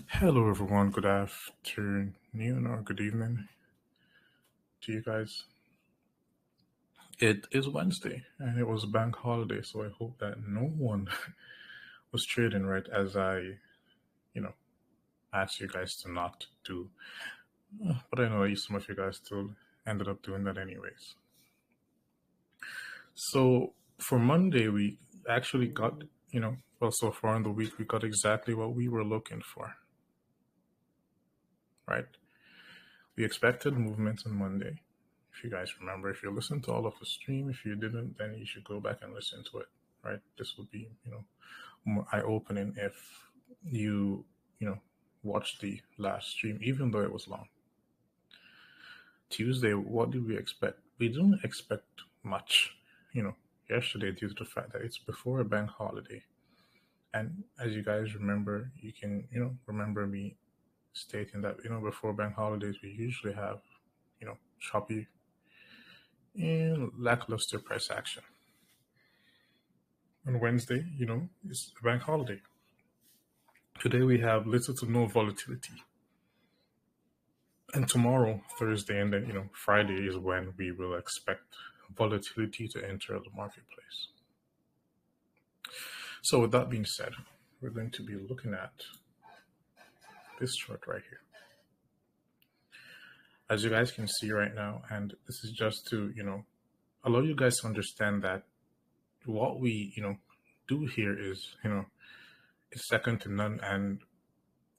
Hello, everyone. Good afternoon or good evening to you guys. It is Wednesday and it was a bank holiday, so I hope that no one was trading right as you know, asked you guys to not do. But I know that some of you guys still ended up doing that anyways. So for Monday, we actually got, well, so far in the week, we got exactly what we were looking for, right? We expected movement on Monday. If you guys remember, if you listened to all of the stream, if you didn't, then you should go back and listen to it, right? This would be, more eye-opening if you watched the last stream, even though it was long. Tuesday, what did we expect? We didn't expect much, yesterday due to the fact that it's before a bank holiday. And as you guys remember, you can, remember me stating that, before bank holidays, we usually have, choppy and lackluster price action. On Wednesday, it's a bank holiday. Today we have little to no volatility. And tomorrow, Thursday, and then, Friday is when we will expect volatility to enter the marketplace. So with that being said, we're going to be looking at this chart right here. As you guys can see right now, and this is just to, allow you guys to understand that what we, do here is, it's second to none, and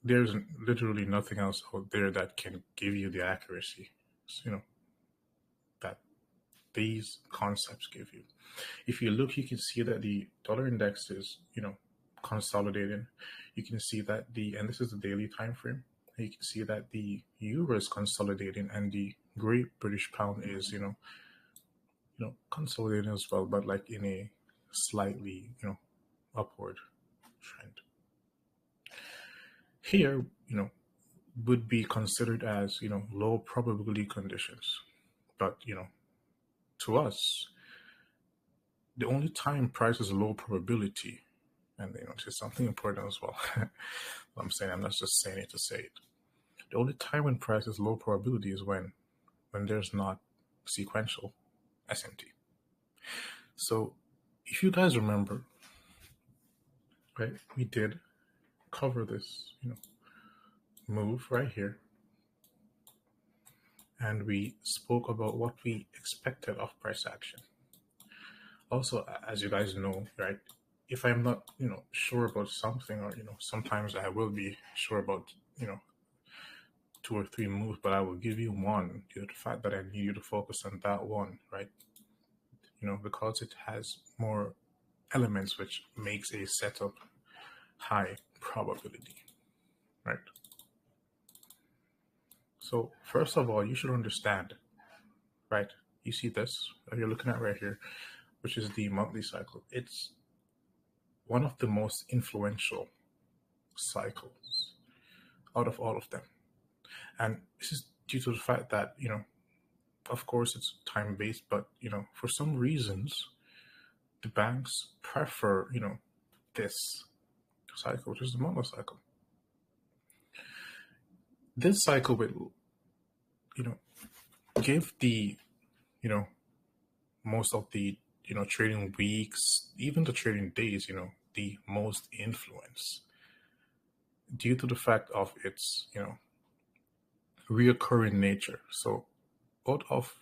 there's literally nothing else out there that can give you the accuracy, that these concepts give you. If you look, you can see that the dollar index is, consolidating. You can see that and this is the daily time frame. You can see that the euro is consolidating and the Great British Pound is, consolidating as well, but like in a slightly, upward trend. Here, would be considered as, low probability conditions. But, to us, the only time price is low probability, and, this is something important as well. I'm saying, I'm not just saying it to say it. The only time when price is low probability is when there's not sequential SMT. So if you guys remember, right, we did cover this, move right here. And we spoke about what we expected of price action. Also, as you guys know, right, if I'm not, sure about something, or, sometimes I will be sure about, 2 or 3 moves, but I will give you one due to the fact that I need you to focus on that one, right? Because it has more elements which makes a setup high probability, right? So first of all, you should understand, right? You see this that you're looking at right here, which is the monthly cycle. It's one of the most influential cycles out of all of them. And this is due to the fact that, of course it's time-based, but, for some reasons, the banks prefer, this cycle, which is the monthly cycle. This cycle will, give the, most of the, trading weeks, even the trading days, the most influence due to the fact of its, reoccurring nature. So out of,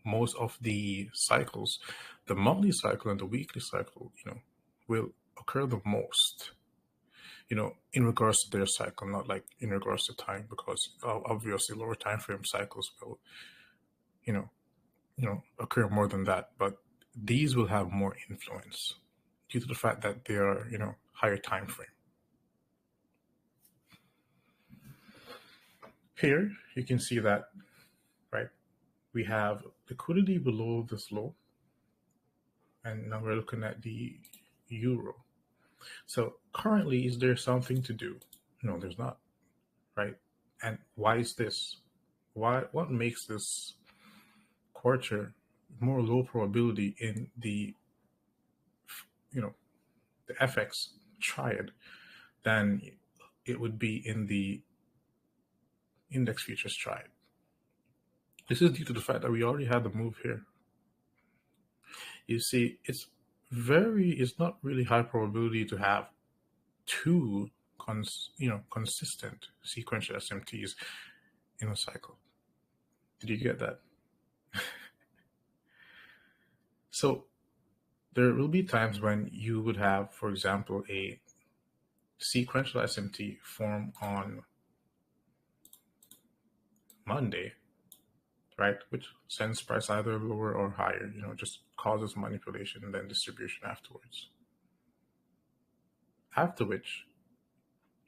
most of the cycles, the monthly cycle and the weekly cycle, will occur the most, in regards to their cycle, not like in regards to time, because obviously lower time frame cycles will, occur more than that. But these will have more influence due to the fact that they are, higher time frame. Here, you can see that, right, we have liquidity below this low, and now we're looking at the euro. So currently, is there something to do? No, there's not, right? And why is this? What makes this quarter more low probability in the, the FX triad than it would be in the index futures triad. This is due to the fact that we already had the move here. You see, it's not really high probability to have two consistent sequential SMTs in a cycle. Did you get that? So there will be times when you would have, for example, a sequential SMT form on Monday, right? Which sends price either lower or higher, just causes manipulation and then distribution afterwards. After which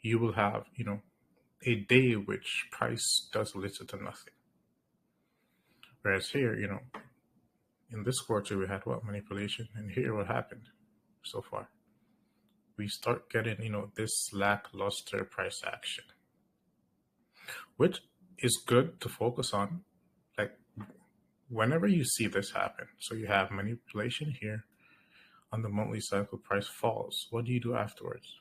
you will have, a day which price does little to nothing. Whereas here, in this quarter, we had what? Manipulation. And here, what happened so far? We start getting, this lackluster price action, which is good to focus on. Like, whenever you see this happen, so you have manipulation here on the monthly cycle, price falls. What do you do afterwards?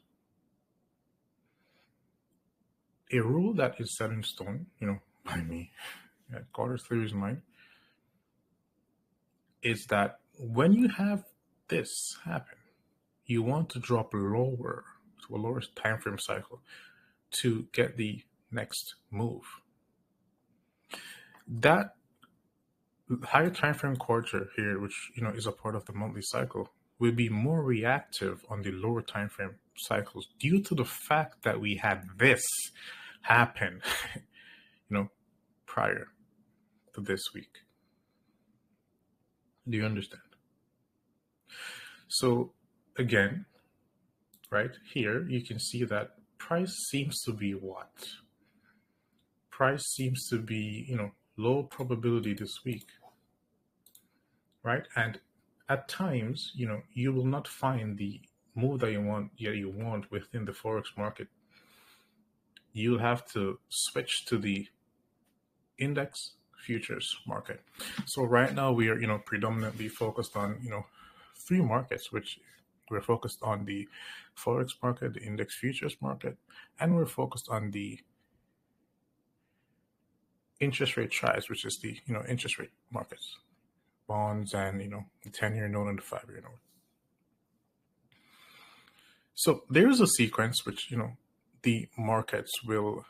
A rule that is set in stone, by me, at Carter Theory's mind, is that when you have this happen, you want to drop lower to a lower time frame cycle to get the next move. That higher time frame quarter here, which is a part of the monthly cycle, will be more reactive on the lower time frame cycles due to the fact that we had this happen, prior to this week. Do you understand? So again, right here, you can see that price seems to be what? Price seems to be, low probability this week, right? And at times, you will not find the move that you want within the Forex market. You'll have to switch to the index futures market. So right now we are, predominantly focused on, three markets, which we're focused on the Forex market, the index futures market, and we're focused on the interest rate triads, which is the, interest rate markets, bonds and, the 10-year note and the 5-year note. So there's a sequence which, the markets will,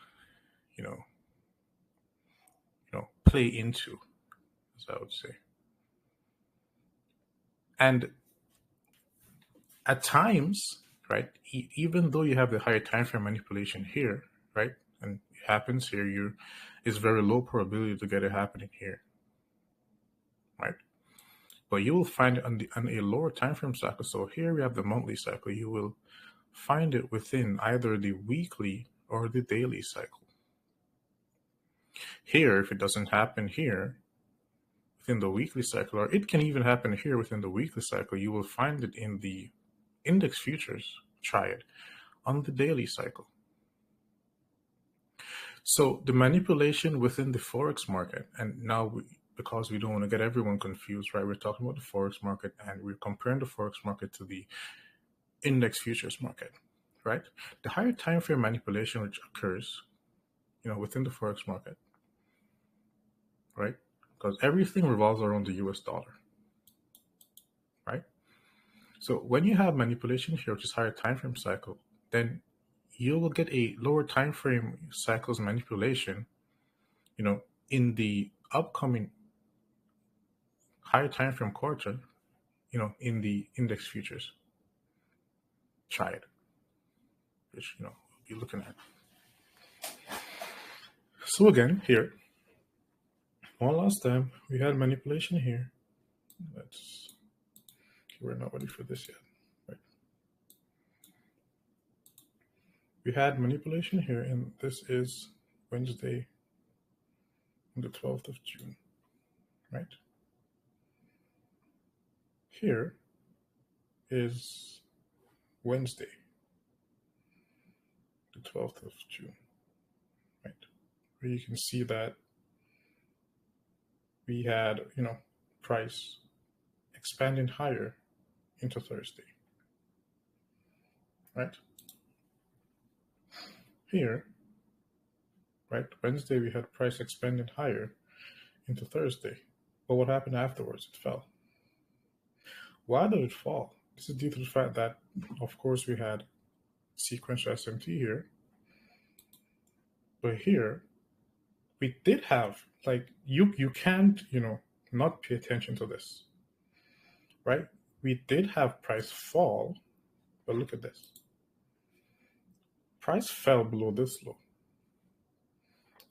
play into, as I would say. And at times, right, even though you have the higher time frame manipulation here, right, and it happens here, it's very low probability to get it happening here, right? But you will find it on a lower time frame cycle. So here we have the monthly cycle. You will find it within either the weekly or the daily cycle. Here, if it doesn't happen here within the weekly cycle, or it can even happen here within the weekly cycle, you will find it in the index futures triad on the daily cycle. So the manipulation within the Forex market, and now because we don't want to get everyone confused, right? We're talking about the Forex market and we're comparing the Forex market to the index futures market, right? The higher time frame manipulation which occurs, within the Forex market, right? Because everything revolves around the US dollar, right? So when you have manipulation here, which is higher time frame cycle, then you will get a lower time frame cycles manipulation, in the upcoming higher time frame quarter, in the index futures triad, which we'll be looking at. So again, here, one last time, we had manipulation here. We're not ready for this yet, right? We had manipulation here, and this is Wednesday, the 12th of June, right? Here is Wednesday, the 12th of June, right? Where you can see that we had, price expanding higher into Thursday, right? here, right? Wednesday, we had price expanding higher into Thursday. But what happened afterwards? It fell. Why did it fall? This is due to the fact that, of course, we had sequential SMT here. But here, we did have, like, you can't, not pay attention to this, right? We did have price fall, but look at this. Price fell below this low.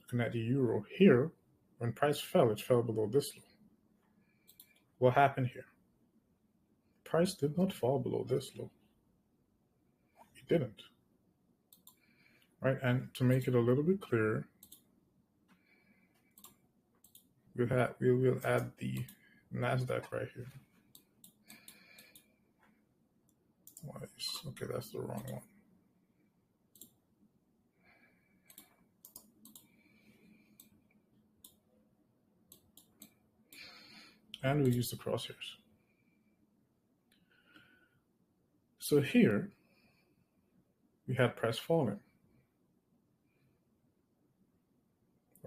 Looking at the euro here, when price fell, it fell below this low. What happened here? Price did not fall below this low. It didn't. Right? And to make it a little bit clearer, we will add the NASDAQ right here. Okay, that's the wrong one. And we use the crosshairs. So here, we had price falling,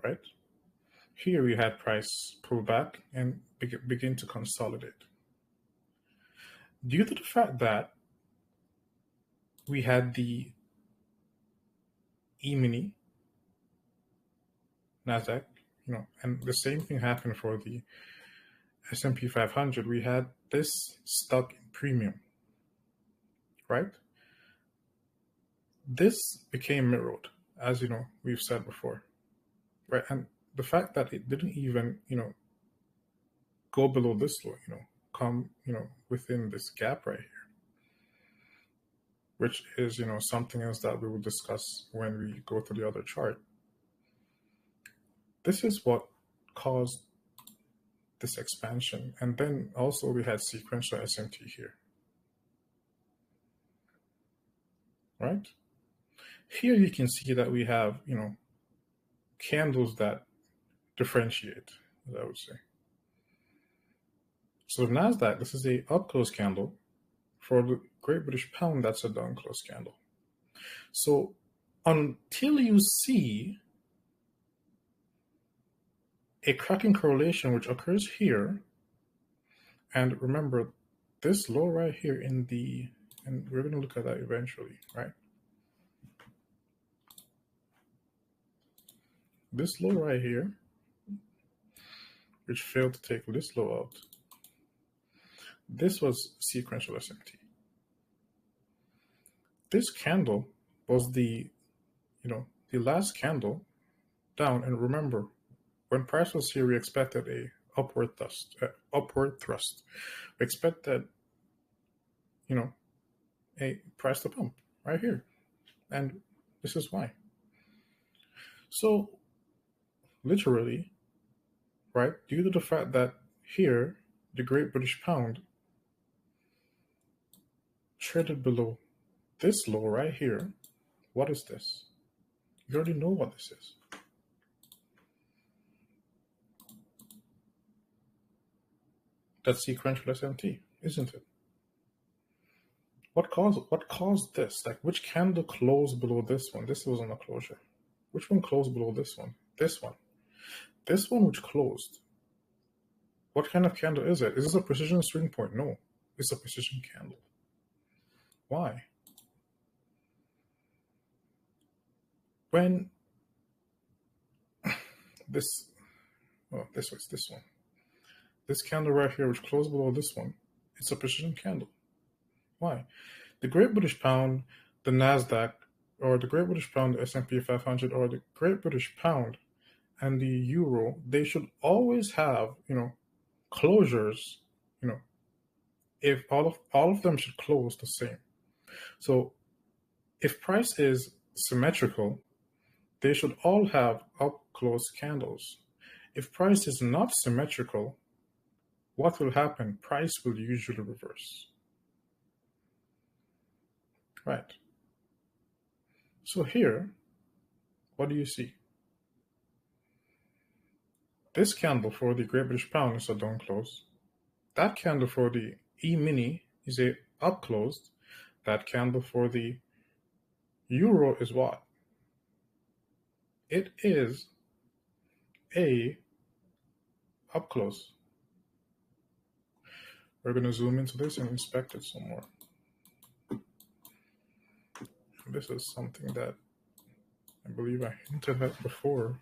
right? Here we had price pull back and begin to consolidate. Due to the fact that we had the E-mini, NASDAQ, and the same thing happened for the S&P 500. We had this stuck in premium, right? This became mirrored, as we've said before, right? And the fact that it didn't even, go below this low, come, within this gap right here, which is, something else that we will discuss when we go to the other chart. This is what caused this expansion. And then also we had sequential SMT here, right? Here you can see that we have, candles that differentiate, as I would say. So the NASDAQ, this is a up close candle. For the Great British Pound, that's a down close candle. So until you see a cracking correlation, which occurs here, and remember this low right here and we're going to look at that eventually, right? This low right here, which failed to take this low out, this was sequential SMT. This candle was the last candle down. And remember, when price was here, we expected a upward thrust. We expected, a price to pump right here. And this is why. So literally, right, due to the fact that here, the Great British Pound traded below this low right here. What is this? You already know what this is. That's sequential SMT, isn't it? What caused this? Like, which candle closed below this one? This was on a closure. Which one closed below this one? This one. This one which closed. What kind of candle is it? Is this a precision swing point? No, it's a precision candle. Why? When this was this one. This candle right here, which closed below this one, it's a precision candle. Why? The Great British Pound, the NASDAQ, or the Great British Pound, the S&P 500, or the Great British Pound and the Euro, they should always have, closures, if all of them should close the same. So if price is symmetrical, they should all have up close candles. If price is not symmetrical, what will happen? Price will usually reverse. Right. So here, what do you see? This candle for the Great British Pound is a down close. That candle for the E-mini is a up closed. That candle for the Euro is what? It is a up close. We're going to zoom into this and inspect it some more. This is something that I believe I hinted at before,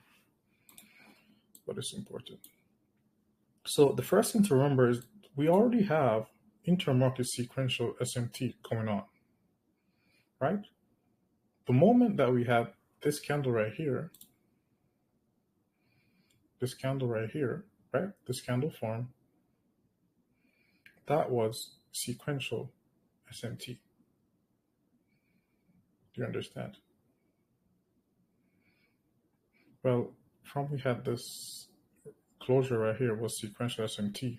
but it's important. So the first thing to remember is we already have intermarket sequential SMT going on, right? The moment that we had this candle right here, right? This candle form, that was sequential SMT. Do you understand? Well, from we had this closure right here was sequential SMT,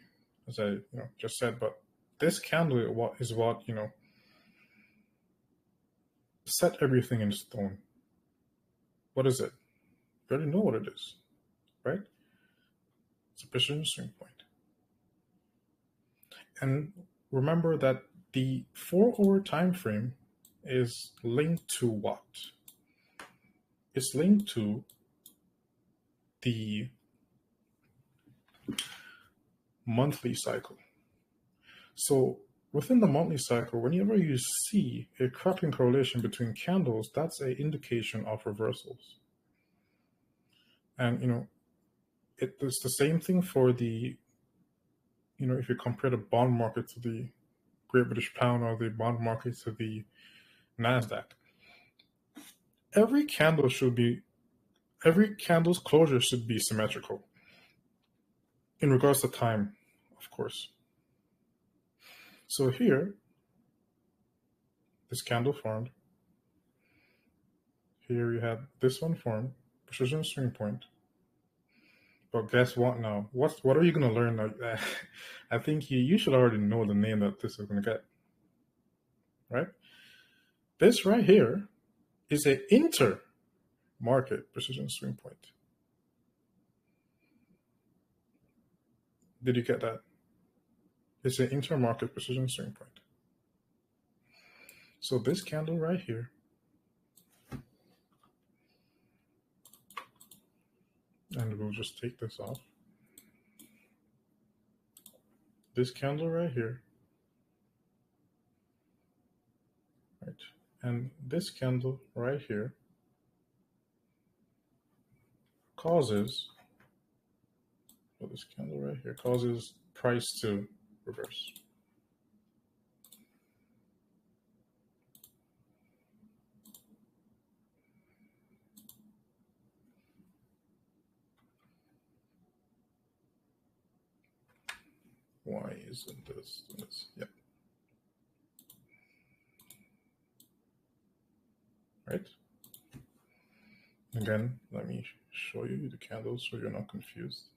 as I just said, but this candle is what set everything in stone. What is it? You already know what it is, right? It's a precision swing point. And remember that the 4-hour time frame is linked to what? It's linked to the monthly cycle. So within the monthly cycle, whenever you see a cracking correlation between candles, that's an indication of reversals. And it's the same thing for the, if you compare the bond market to the Great British Pound or the bond market to the NASDAQ. Every candle's closure should be symmetrical in regards to time, of course. So here, this candle formed. Here you have this one formed, precision swing point. But guess what now? What are you going to learn now? I think you should already know the name that this is going to get, right? This right here is an inter-market precision swing point. Did you get that? It's an intermarket precision swing point. So this candle right here and we'll just take this off. This candle right here, right, and this candle right here causes, well, this candle right here causes price to reverse. Why isn't this? Yep. Right? Again, let me show you the candles so you're not confused.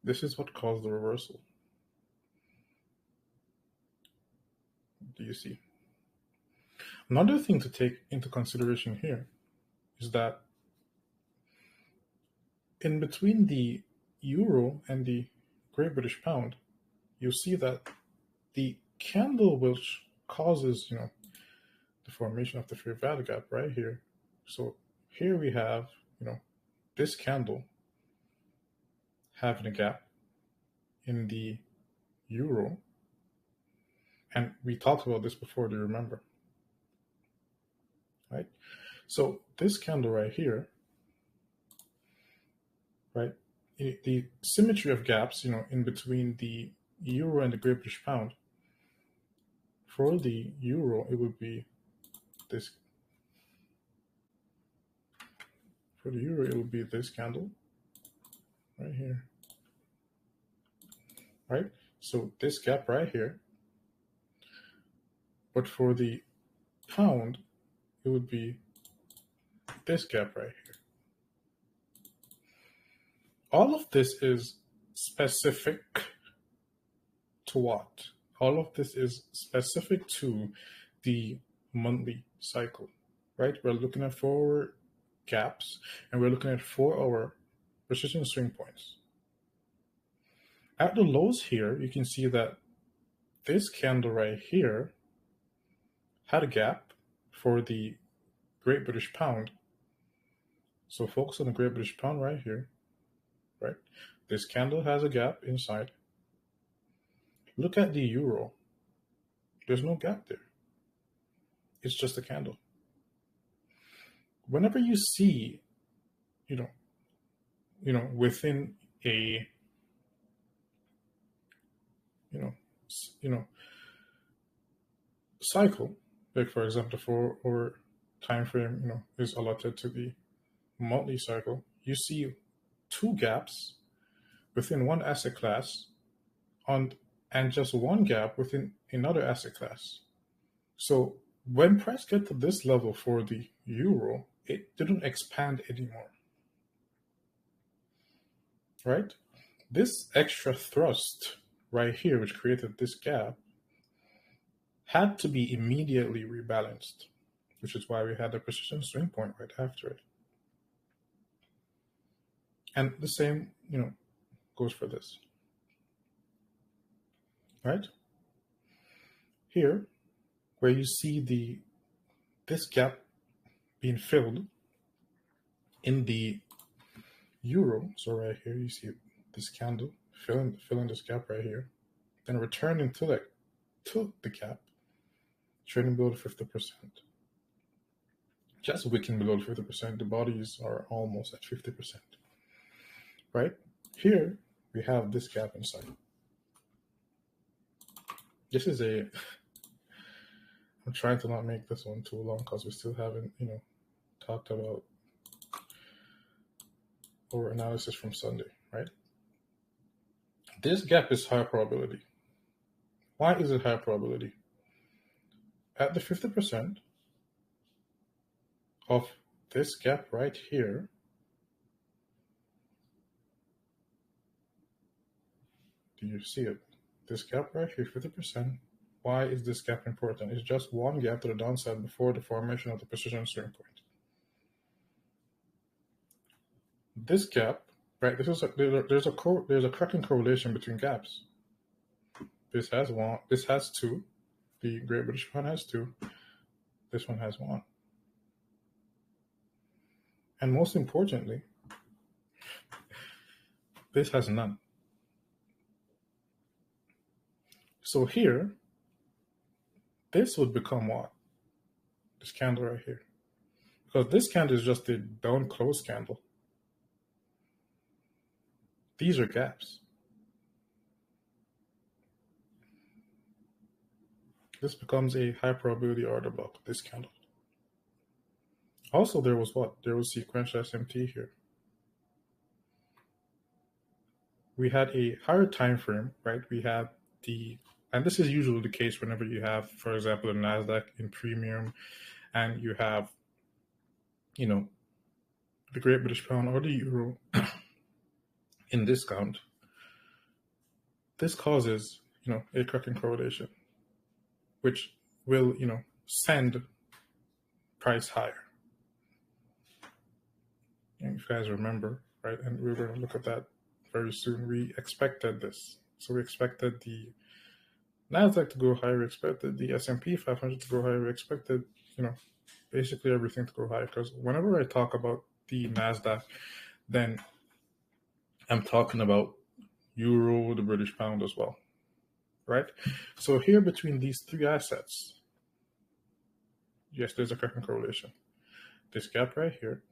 This is what caused the reversal. Do you see? Another thing to take into consideration here is that in between the euro and the Great British Pound, you see that the candle which causes, the formation of the fair value gap right here. So here we have, this candle having a gap in the euro. And we talked about this before, do you remember? Right? So this candle right here, right? The symmetry of gaps, in between the euro and the Great British Pound. For the euro, it would be this. For the euro, it would be this candle right here. Right? So this gap right here. But for the pound, it would be this gap right here. All of this is specific to what? All of this is specific to the monthly cycle, right? We're looking at 4 gaps and we're looking at 4-hour precision swing points. At the lows here, you can see that this candle right here had a gap for the Great British Pound, So focus on the Great British Pound right here, right? This candle has a gap inside. Look at the euro. There's no gap there. It's just a candle. Whenever you see, you within a, you know, cycle, like for example, the 4 hour time frame, is allotted to the monthly cycle, you see two gaps within one asset class on and just one gap within another asset class. So when price get to this level for the euro, it didn't expand anymore, right? This extra thrust right here, which created this gap, had to be immediately rebalanced, which is why we had the precision swing point right after it. And the same, goes for this, right? Here, where you see this gap being filled in the euro, so right here you see this candle filling this gap right here, then returning to the gap, trading below 50%. Just wicking below 50%, the bodies are almost at 50%, right? Here we have this gap inside. This is I'm trying to not make this one too long because we still haven't, talked about our analysis from Sunday, right? This gap is high probability. Why is it high probability? At the 50% of this gap right here, do you see it? This gap right here, 50%. Why is this gap important? It's just one gap to the downside before the formation of the precision swing point. This gap, right? There's a cracking correlation between gaps. This has one. This has two. The Great British Pound has two. This one has one. And most importantly, this has none. So here, this would become what? This candle right here. Because this candle is just a down close candle. These are gaps. This becomes a high probability order block, this candle. Also, there was what? There was sequential SMT here. We had a higher time frame, right? We had and this is usually the case whenever you have, for example, the NASDAQ in premium and you have, the Great British Pound or the euro in discount. This causes, a cracking correlation, which will, send price higher. And if you guys remember, right, and we're going to look at that very soon, we expected this. So we expected the NASDAQ to go higher, we expected the S&P 500 to go higher, we expected, basically everything to go higher. Because whenever I talk about the NASDAQ, then I'm talking about euro, the British pound as well, right? So here between these three assets, yes, there's a cracking correlation. This gap right here,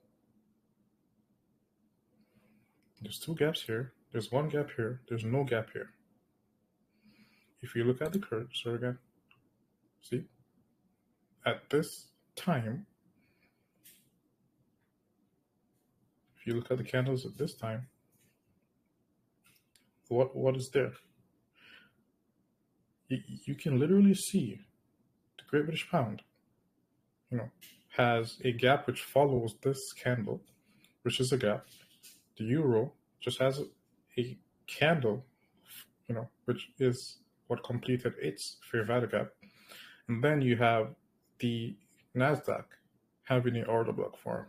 there's two gaps here, there's one gap here, there's no gap here. If you look at the cursor again, see, at this time, if you look at the candles at this time, what is there? You can literally see the Great British Pound, has a gap which follows this candle, which is a gap. The euro just has a candle, which is what completed its fair value gap. And then you have the NASDAQ having an order block form.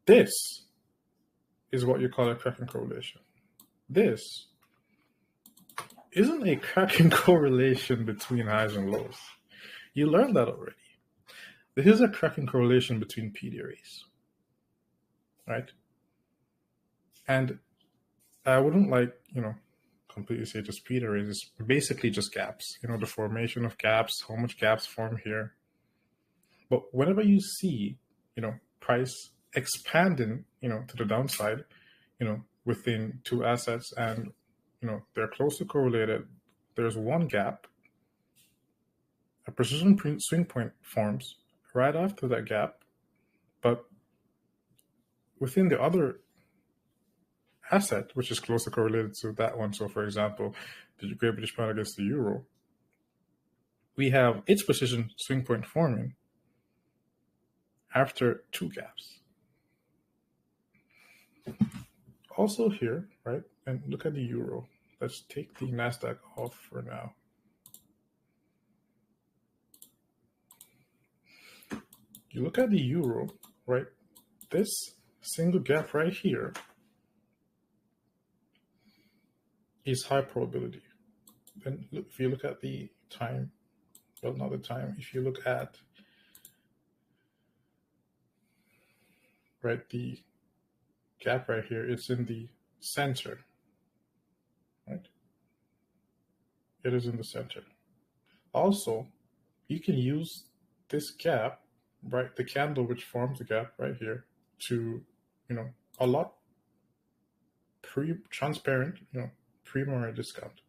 This is what you call a cracking correlation. This isn't a cracking correlation between highs and lows. You learned that already. This is a cracking correlation between PDRAs. right? And I wouldn't completely say just P raise. It's basically just gaps, the formation of gaps, how much gaps form here. But whenever you see, price expanding, to the downside, within two assets and, they're closely correlated, there's one gap, a precision swing point forms right after that gap, but within the other asset, which is closely correlated to that one. So, for example, the Great British Pound against the euro, we have its precision swing point forming after two gaps. Also here, right, and look at the euro. Let's take the NASDAQ off for now. You look at the euro, right, this single gap right here is high probability. Then if you look at the time, well, not the time, if you look at, right, the gap right here, it's in the center, right? It is in the center. Also, you can use this gap, right, the candle which forms the gap right here, to, a lot transparent, pre-market discount.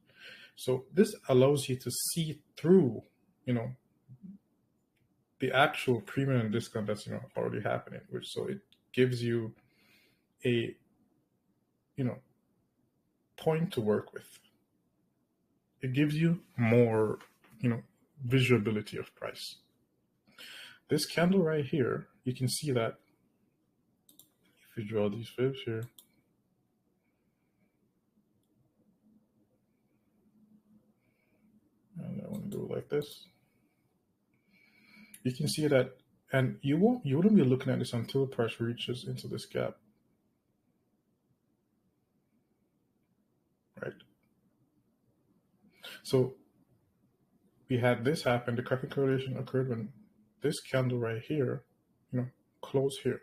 So this allows you to see through, the actual premium and discount that's, already happening, which so it gives you a, point to work with. It gives you more, visibility of price. This candle right here, you can see that if you draw these fibs here, and I want to do it like this, you can see that, and you wouldn't be looking at this until the price reaches into this gap, right? So we had this happen. The cracking correlation occurred when this candle right here, closed here,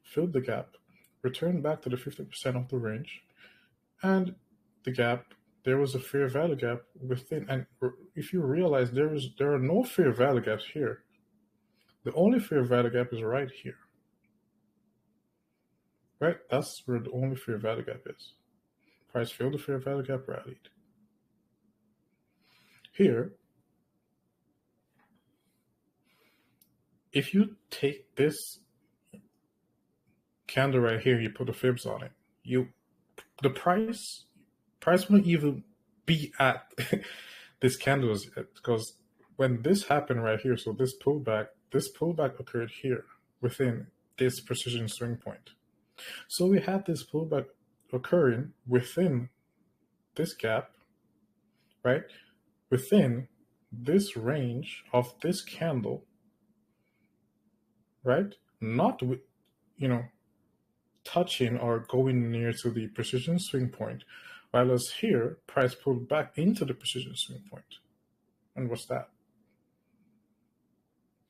filled the gap, returned back to the 50% of the range, and the gap, there was a fair value gap within. And if you realize there are no fair value gaps here. The only fair value gap is right here. Right? That's where the only fair value gap is. Price filled the fair value gap, rallied. Here, if you take this candle right here, you put the fibs on it, the price won't even be at this candle, because when this happened right here, so this pullback occurred here within this precision swing point. So we had this pullback occurring within this gap, right? Within this range of this candle, right? Not, touching or going near to the precision swing point, while as here, price pulled back into the precision swing point. And what's that?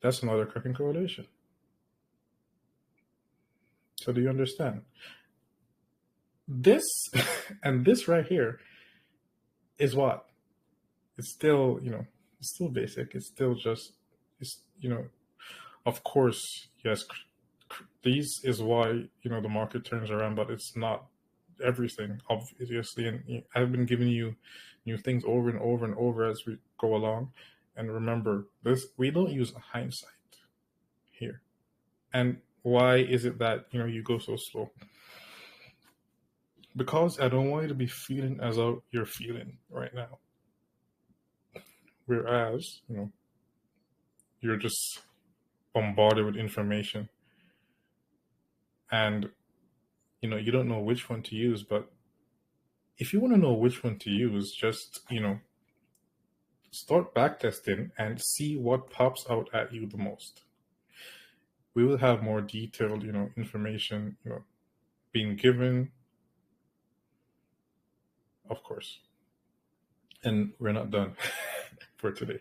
That's another cracking correlation. So do you understand? This and this right here is what? It's still, it's still basic. It's still just, of course, yes, these is why, the market turns around, but it's not everything, obviously. And I've been giving you new things over and over and over as we go along. And remember, we don't use hindsight here. And why is it that, you go so slow? Because I don't want you to be feeling as though you're feeling right now. Whereas, you're just bombarded with information. And, you don't know which one to use. But if you want to know which one to use, just, start backtesting and see what pops out at you the most. We will have more detailed, information, being given, of course. And we're not done for today.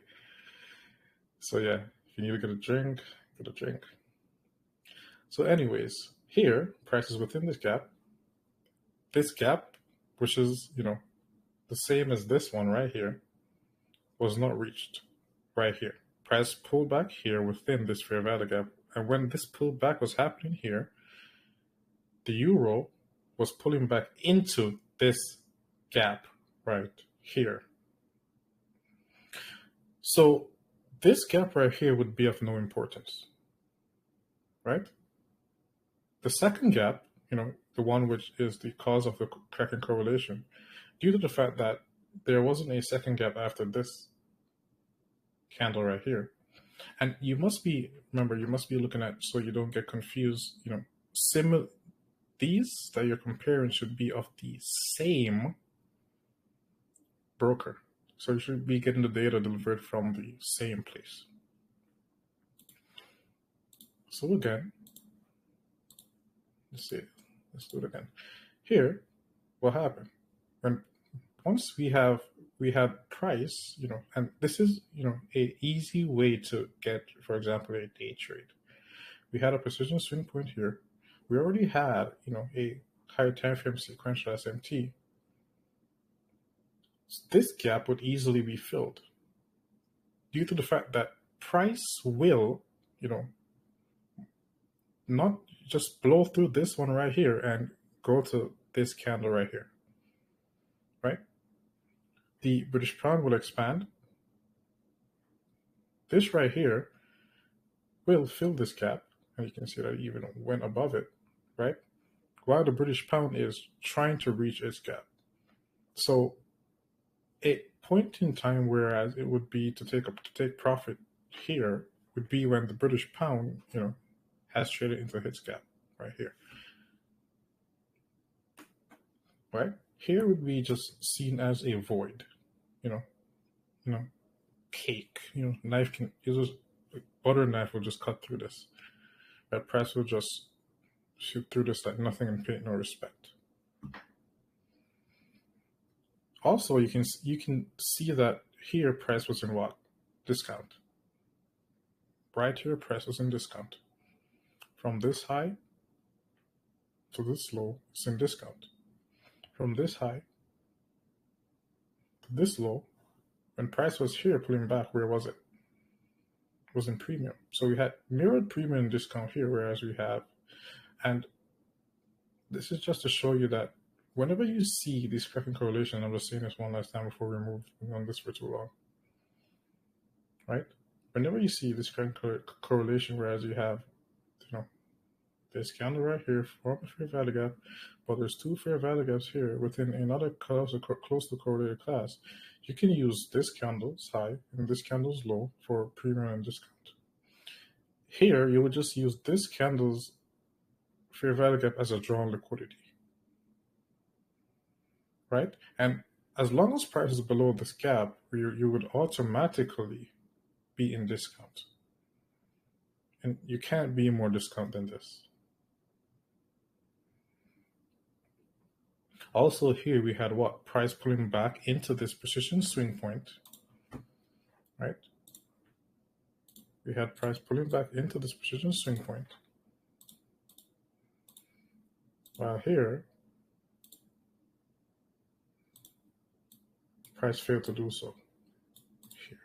So yeah, if you need to get a drink, get a drink. So anyways, Here, price is within this gap. This gap, which is, the same as this one right here, was not reached right here. Price pulled back here within this fair value gap. And when this pullback was happening here, the euro was pulling back into this gap right here. So this gap right here would be of no importance, right? The second gap, the one which is the cause of the cracking correlation, due to the fact that there wasn't a second gap after this candle right here. And you must be looking at, so you don't get confused, these that you're comparing should be of the same broker. So you should be getting the data delivered from the same place. So again, let's do it again. Here, what happened? Once we had price, and this is, a easy way to get, for example, a day trade. We had a precision swing point here. We already had, a higher time frame sequential SMT. This gap would easily be filled due to the fact that price will, not just blow through this one right here and go to this candle right here, right? The British pound will expand. This right here will fill this gap, and you can see that it even went above it, right? While the British pound is trying to reach its gap. So a point in time whereas it would be to take profit here would be when the British pound, has traded into its gap right here. Right? Here would be just seen as a void, cake, knife can, butter knife will just cut through this. That price will just shoot through this like nothing and pay no respect. Also, you can see that here price was in what? Discount. Right here, price was in discount. From this high to this low, it's in discount. From this high to this low, when price was here pulling back, where was it? It was in premium. So we had mirrored premium and discount here, whereas we have, and this is just to show you that whenever you see this cracking correlation, I'm just saying this one last time before we move on this for too long, right? Whenever you see this cracking correlation, whereas you have, this candle right here from a fair value gap, but there's two fair value gaps here within another close to correlated class, you can use this candle's high and this candle's low for premium and discount. Here, you would just use this candle's fair value gap as a drawn liquidity, right? And as long as price is below this gap, you would automatically be in discount. And you can't be more discount than this. Also here we had what? Price pulling back into this precision swing point, right? We had price pulling back into this precision swing point. While here, price failed to do so here.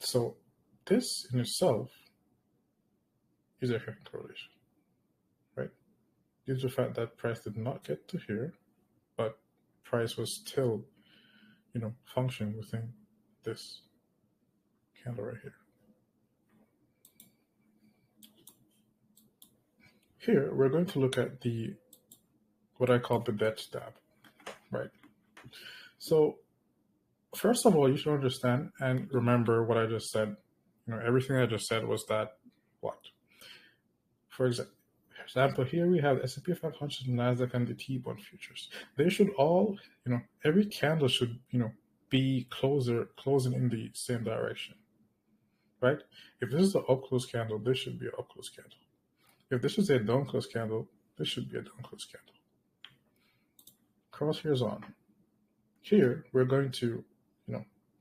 So this in itself is a cracking correlation, right? Due to the fact that price did not get to here, but price was still, functioning within this candle right here. Here, we're going to look at what I call the debt stab, right? So first of all, you should understand and remember what I just said. Everything I just said was that what? For example, here we have S&P 500, NASDAQ, and the T-bond futures. They should all, every candle should, be closing in the same direction, right? If this is an up-close candle, this should be an up-close candle. If this is a down-close candle, this should be a down-close candle. Crosshairs on. Here, we're going to,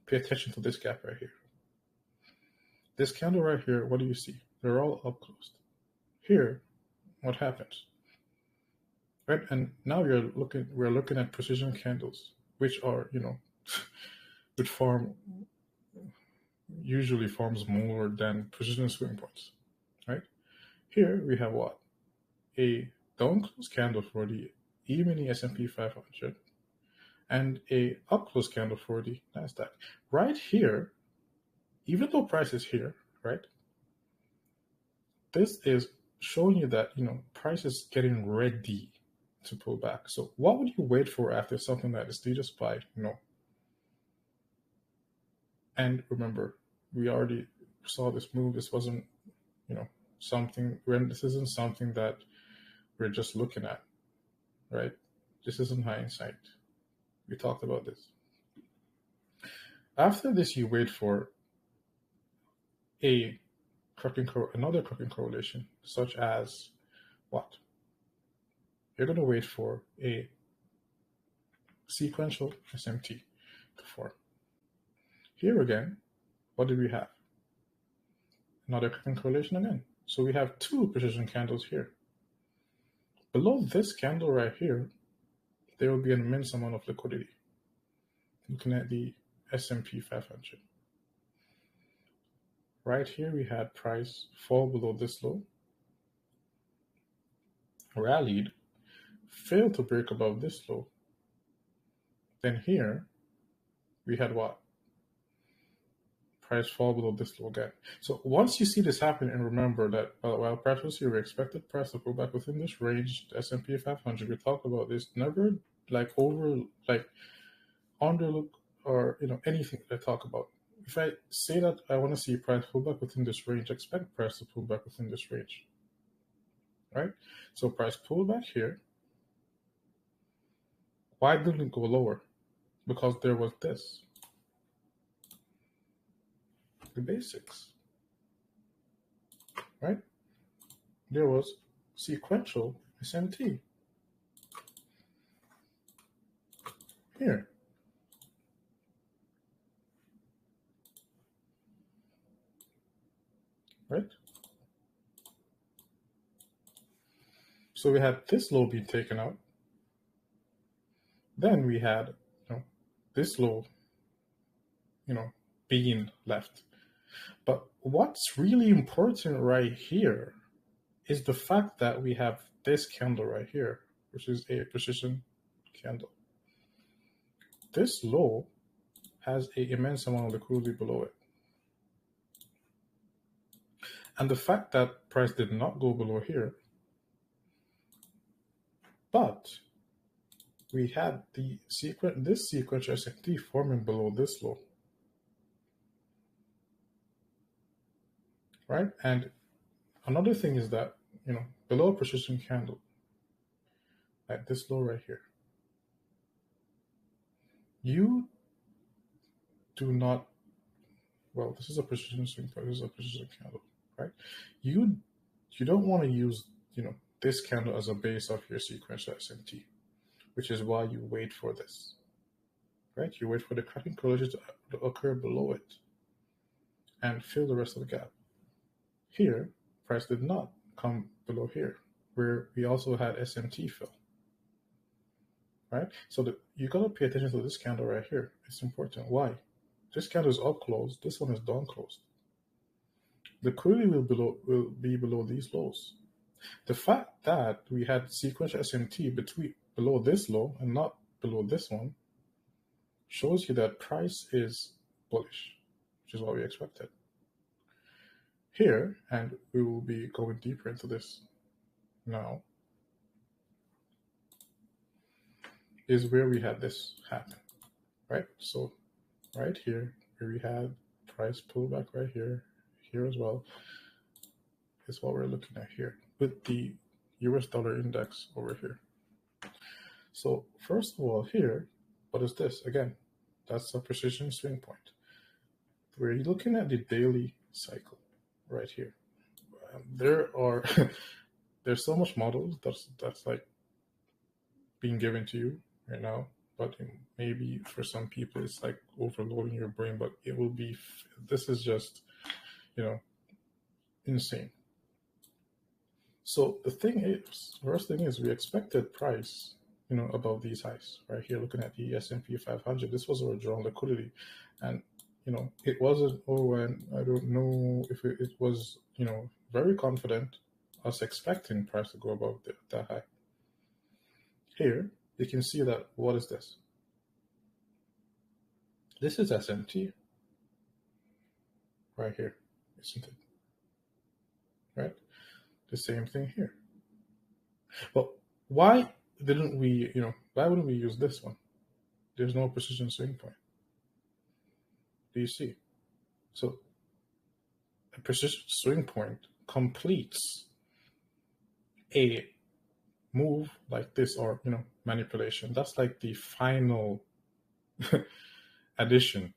pay attention to this gap right here. This candle right here, what do you see? They're all up-closed. Here, what happens? Right? And now we're looking at precision candles, which are, which usually forms more than precision swing points. Right? Here we have what? A down close candle for the E-mini S&P 500 and a up close candle for the Nasdaq. Right here, even though price is here, right? This is showing you that price is getting ready to pull back. So what would you wait for after something that is due to buy? And remember, we already saw this move. This wasn't something. This isn't something that we're just looking at, right? This isn't hindsight. We talked about this. After this, you wait for another cracking correlation, such as what? You're going to wait for a sequential SMT to form. Here again, what did we have? Another cracking correlation again. So we have two precision candles here. Below this candle right here, there will be an immense amount of liquidity. Looking at the S&P 500. Right here, we had price fall below this low, rallied, failed to break above this low. Then here, we had what? Price fall below this low again. So once you see this happen, and remember that while price was here, we expected price to pull back within this range, the S&P 500. We talked about this. Never underlook or anything that I talk about. If I say that I want to see price pull back within this range, expect price to pull back within this range. Right? So price pull back here. Why didn't it go lower? Because there was this. The basics. Right? There was sequential SMT. Here. Right? So we had this low being taken out. Then we had this low being left. But what's really important right here is the fact that we have this candle right here, which is a precision candle. This low has an immense amount of liquidity below it. And the fact that price did not go below here, but we had this sequential S&T forming below this low. Right? And another thing is that, below a precision candle, at this low right here, you do not, this is a precision swing point, this is a precision candle, right? You don't want to use, this candle as a base of your sequential SMT, which is why you wait for this, right? You wait for the cracking correlation to occur below it and fill the rest of the gap. Here, price did not come below here, where we also had SMT fill, right? So you gotta pay attention to this candle right here. It's important. Why? This candle is up closed. This one is down closed. The liquidity will be below these lows. The fact that we had sequential SMT below this low and not below this one shows you that price is bullish, which is what we expected. Here, and we will be going deeper into this now, is where we had this happen, right? So right here, where we had price pullback right here as well, is what we're looking at here with the US dollar index over here. So first of all here, what is this? Again, that's a precision swing point. We're looking at the daily cycle right here. There's so much models that's like being given to you right now, but maybe for some people it's like overloading your brain, but this is just insane. So the first thing is we expected price, above these highs right here. Looking at the S&P 500, this was a withdrawal liquidity, and it wasn't. Oh, and I don't know if it was, very confident, us expecting price to go above that high. Here you can see that. What is this? This is SMT right here, isn't it? Right? The same thing here. But why didn't we, why wouldn't we use this one? There's no precision swing point. Do you see? So a precision swing point completes a move like this, or, manipulation. That's like the final addition.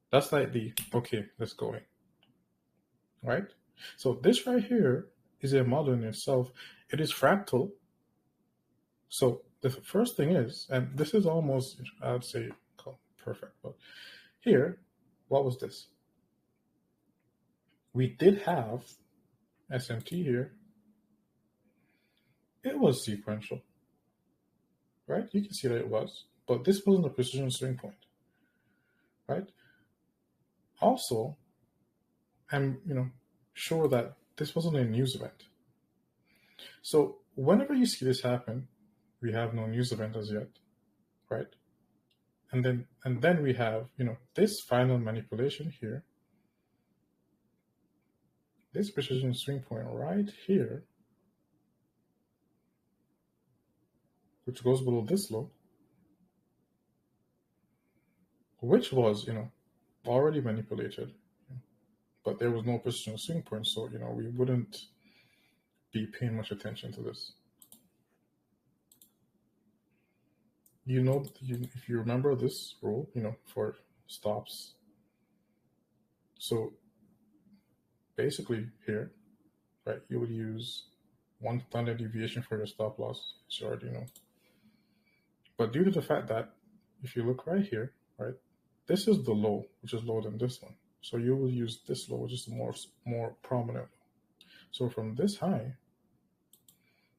That's like the, okay, let's go in. Right? So this right here is a model in itself. It is fractal. So the first thing is, and this is almost, I'd say, perfect. But here, what was this? We did have SMT here. It was sequential, right? You can see that it was, but this wasn't a precision swing point, right? Also, I'm, sure that this wasn't a news event. So whenever you see this happen, we have no news event as yet, right? And then we have, this final manipulation here, this precision swing point right here, which goes below this low, which was, already manipulated, but there was no precision swing point, so, we wouldn't be paying much attention to this. If you remember this rule, for stops. So basically here, right, you would use one standard deviation for your stop loss, which you already know. But due to the fact that if you look right here, right, this is the low, which is lower than this one. So you will use this low, which is the more prominent. So from this high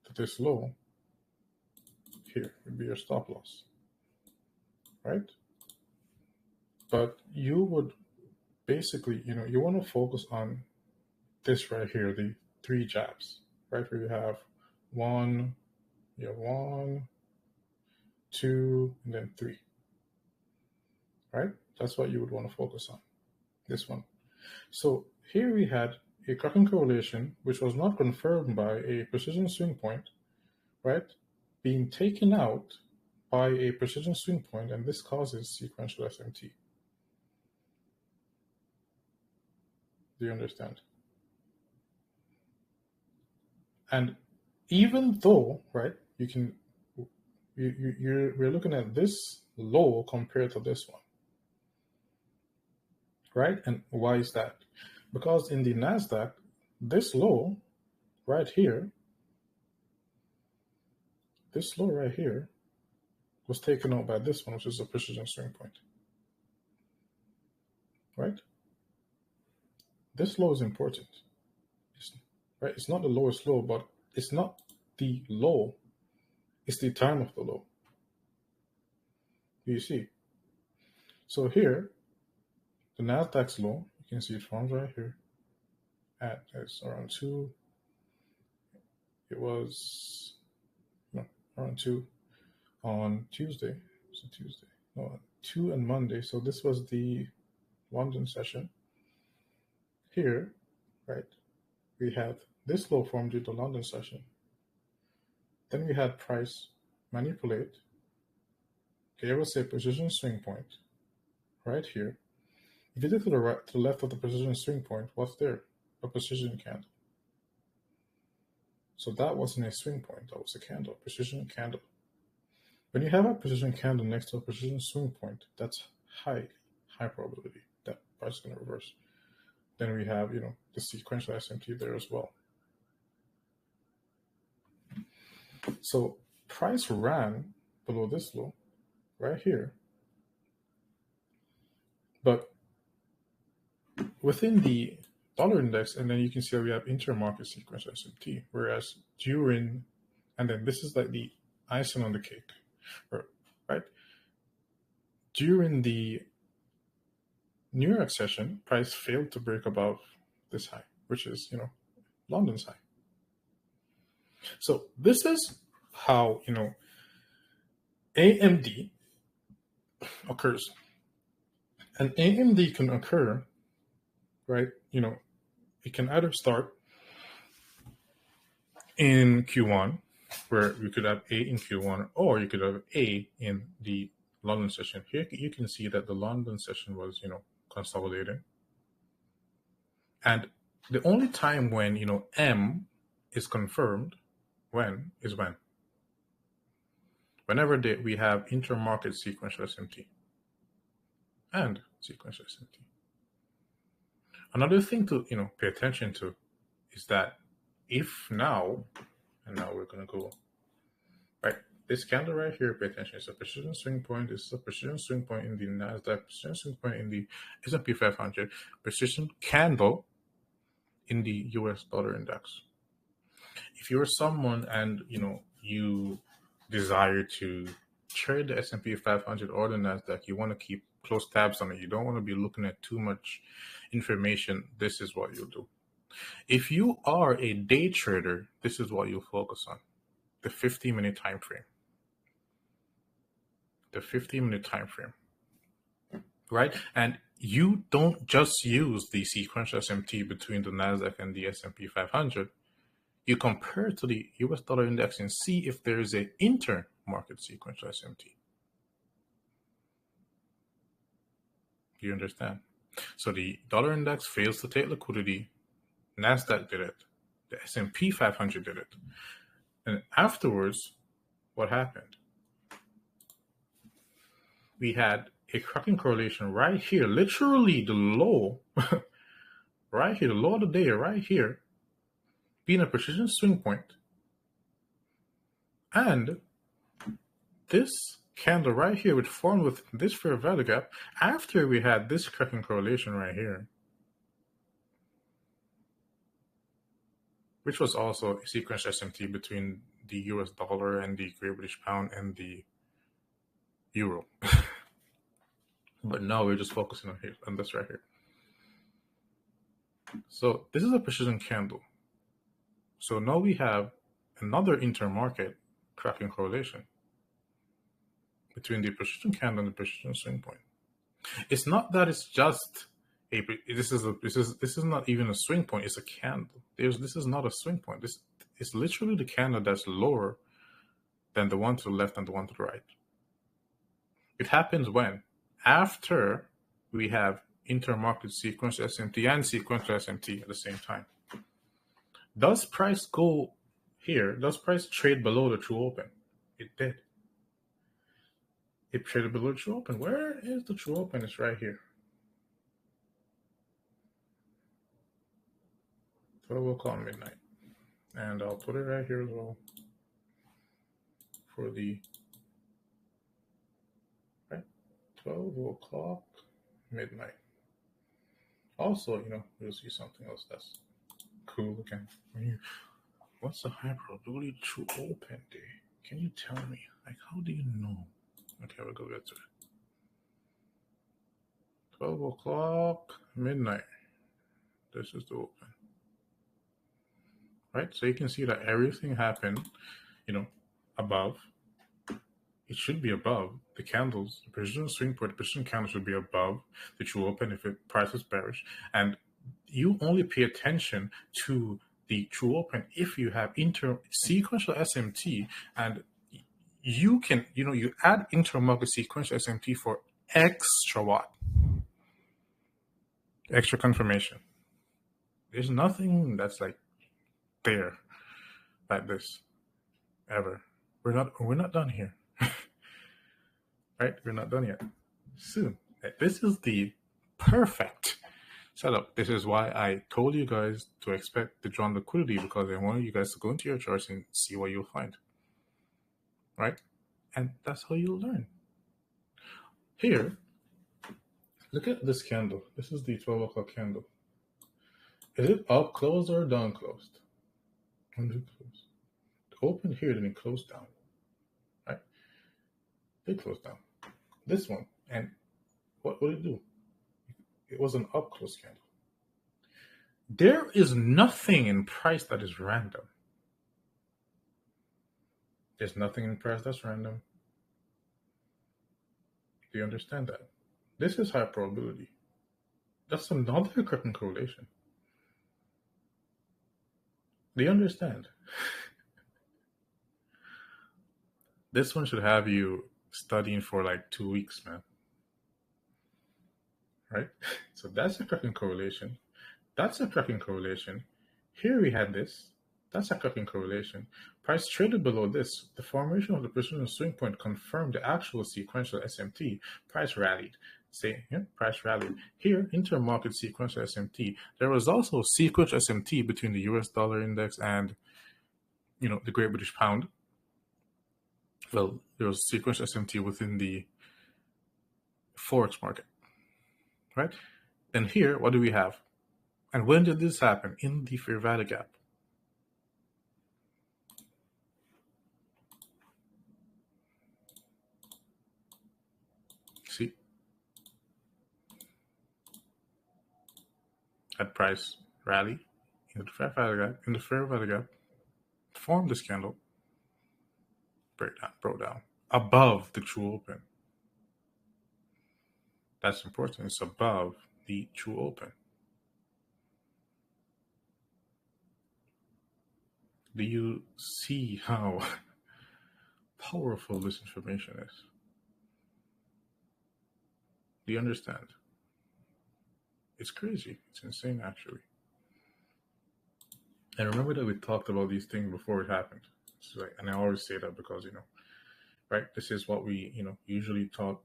to this low, here would be your stop loss, right? But you would basically, you want to focus on this right here, the 3 jabs, right? Where you have 1, 2, and then 3, right? That's what you would want to focus on, this one. So here we had a cracking correlation, which was not confirmed by a precision swing point, right? Being taken out by a precision swing point, and this causes sequential SMT. Do you understand? And even though, right, we're looking at this low compared to this one, right? And why is that? Because in the NASDAQ, this low right here, was taken out by this one, which is a precision swing point, right? This low is important, right? It's not the lowest low, but it's not the low, it's the time of the low. Do you see? So here, the NASDAQ's low, you can see it forms right here at around 2. It was around 2 on Tuesday. So Tuesday, no, 2 and Monday. So this was the London session. Here, right, we had this low formed due to London session. Then we had price manipulate, gave us a precision swing point right here. If you look to the right, to the left of the precision swing point, what's there? A precision candle. So that wasn't a swing point, that was a candle, precision candle. When you have a precision candle next to a precision swing point, that's high probability that price is going to reverse. Then we have, the sequential SMT there as well. So price ran below this low right here, but within the dollar index, and then you can see that we have intermarket sequence SMT, whereas during, and then this is like the icing on the cake, right? During the New York session, price failed to break above this high, which is, London's high. So this is how, AMD occurs. And AMD can occur, right? It can either start in Q1, where you could have A in Q1, or you could have A in the London session. Here you can see that the London session was, consolidating. And the only time when, M is confirmed, when? Whenever we have intermarket sequential SMT and sequential SMT. Another thing to, pay attention to is that if now, and now we're going to go, right, this candle right here, pay attention, it's a precision swing point. This is a precision swing point in the NASDAQ, precision swing point in the S&P 500, precision candle in the US dollar index. If you're someone and, you desire to trade the S&P 500 or the NASDAQ, you want to keep close tabs on it. You don't want to be looking at too much information. This is what you'll do. If you are a day trader, this is what you'll focus on. The 15-minute time frame. The 15-minute time frame. Right? And you don't just use the sequential SMT between the NASDAQ and the S&P 500. You compare to the US dollar index and see if there is an inter-market sequential SMT. Do you understand? So the dollar index fails to take liquidity. NASDAQ did it. The S&P 500 did it. And afterwards, what happened? We had a cracking correlation right here, literally the low, right here, the low of the day, right here, being a precision swing point. And this candle right here would form with this fair value gap after we had this cracking correlation right here, which was also a sequential SMT between the US dollar and the Great British Pound and the Euro. But now we're just focusing on this right here. So this is a precision candle. So now we have another intermarket cracking correlation between the precision candle and the precision swing point. It's not that it's just this is not even a swing point. It's a candle. This is not a swing point. This is literally the candle that's lower than the one to the left and the one to the right. It happens when? After we have intermarket sequential SMT and sequential SMT at the same time. Does price go here? Does price trade below the true open? It did. It traded below the true open. Where is the true open? It's right here. 12 o'clock midnight. And I'll put it right here as well for the 12 o'clock midnight. Also, you'll see something else that's cool looking. What's the high probability true open day? Can you tell me? Like, how do you know? Okay, we'll go get to it. 12 o'clock midnight. This is the open. Right? So you can see that everything happened, above. It should be above the candles. The precision swing point, the precision candle should be above the true open if it price is bearish. And you only pay attention to the true open if you have sequential SMT, and you can, you add intermarket sequential SMT for extra what? Extra confirmation. There's nothing that's like there like this ever. We're not done here. Right? We're not done yet. Soon. This is the perfect setup. This is why I told you guys to expect the drawn liquidity, because I wanted you guys to go into your charts and see what you'll find. Right? And that's how you'll learn. Here, look at this candle. This is the 12 o'clock candle. Is it up closed or down closed? Under closed. Open here, then it closed down. Right? It closed down. This one. And what would it do? It was an up close candle. There is nothing in price that is random. There's nothing in price that's random. Do you understand that? This is high probability. That's another curtain correlation. Do you understand? This one should have you studying for like 2 weeks, man. Right? So that's a curtain correlation. That's a tracking correlation. Here we had this. That's a tracking correlation. Price traded below this. The formation of the precision swing point confirmed the actual sequential SMT. Price rallied. Price rallied. Here, intermarket sequential SMT. There was also sequential SMT between the US dollar index and, the Great British Pound. Well, there was sequential SMT within the Forex market. Right? And here, what do we have? And when did this happen? In the fair value gap. See? At price rally in the fair value gap, formed this candle, broke down above the true open. That's important. It's above the true open. Do you see how powerful this information is? Do you understand? It's crazy. It's insane, actually. And remember that we talked about these things before it happened. And I always say that because, right? This is what we, usually taught,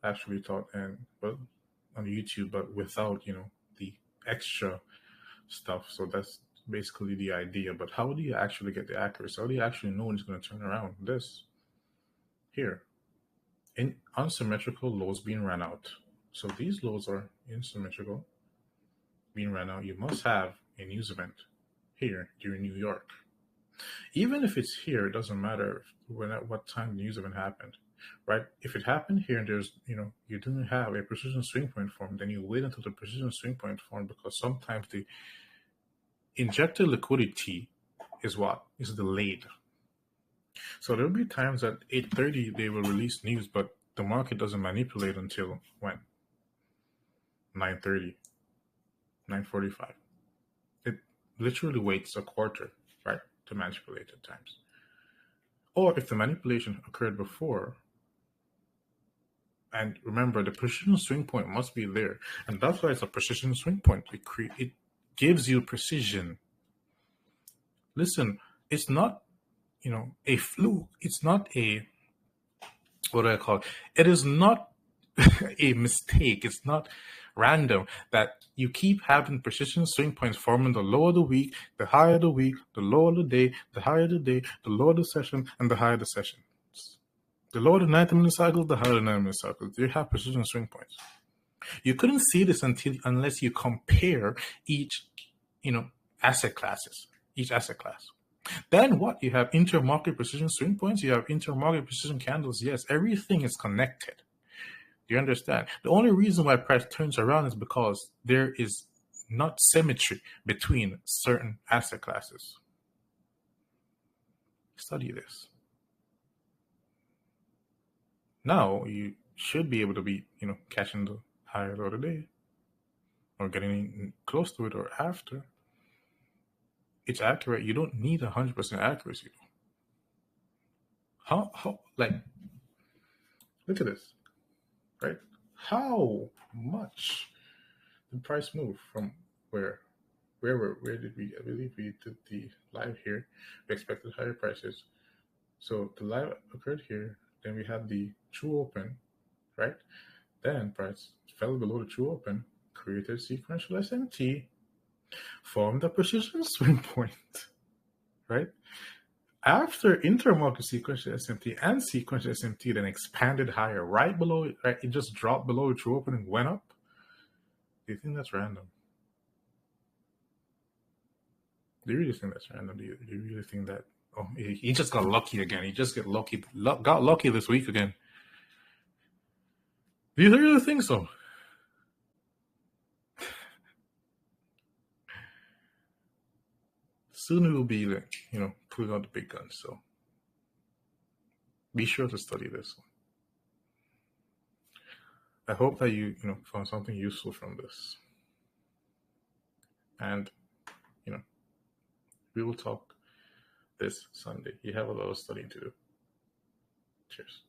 actually taught, and on YouTube, but without, the extra stuff. So that's basically the idea. But how do you actually get the accuracy? How do you actually know when it's going to turn around? This here, in unsymmetrical lows being ran out. So these lows are asymmetrical, being ran out. You must have a news event here during New York. Even if it's here, it doesn't matter at what time the news event happened, right? If it happened here and there's, you didn't have a precision swing point form, then you wait until the precision swing point form, because sometimes the injected liquidity is delayed. So there'll be times at 8:30 they will release news, but the market doesn't manipulate until when? 9:30, 9:45. It literally waits a quarter, right, to manipulate at times. Or if the manipulation occurred before, and remember, the precision swing point must be there, and that's why it's a precision swing point. It gives you precision. Listen, it's not, a fluke. It's not a, what do I call it? It is not a mistake. It's not random that you keep having precision swing points forming the lower the week, the higher the week, the lower the day, the higher the day, the lower the session, and the higher the session. The lower the 90-minute cycles, the higher the 90-minute cycles. You have precision swing points. You couldn't see this unless you compare each, asset classes, each asset class. Then what? You have intermarket precision swing points. You have intermarket precision candles. Yes, everything is connected. Do you understand? The only reason why price turns around is because there is not symmetry between certain asset classes. Study this. Now you should be able to be, catching the higher low today, or getting close to it, or after. It's accurate. You don't need 100% accuracy. How look at this, right? How much did price move from where did we? I believe we did the live here. We expected higher prices, so the live occurred here. Then we had the true open, right? Then price fell below the true open, created sequential SMT, formed a precision swing point, right? After intermarket sequential SMT and sequential SMT then expanded higher, right below it, right? It just dropped below the true open and went up. Do you think that's random? Do you really think that's random? Do you really think that? Oh, he just got lucky again. He just got lucky this week again. Do you really think so? Soon he will be, pulling out the big guns. So be sure to study this one. I hope that you found something useful from this. And, we will talk this Sunday. You have a lot of studying to do. Cheers.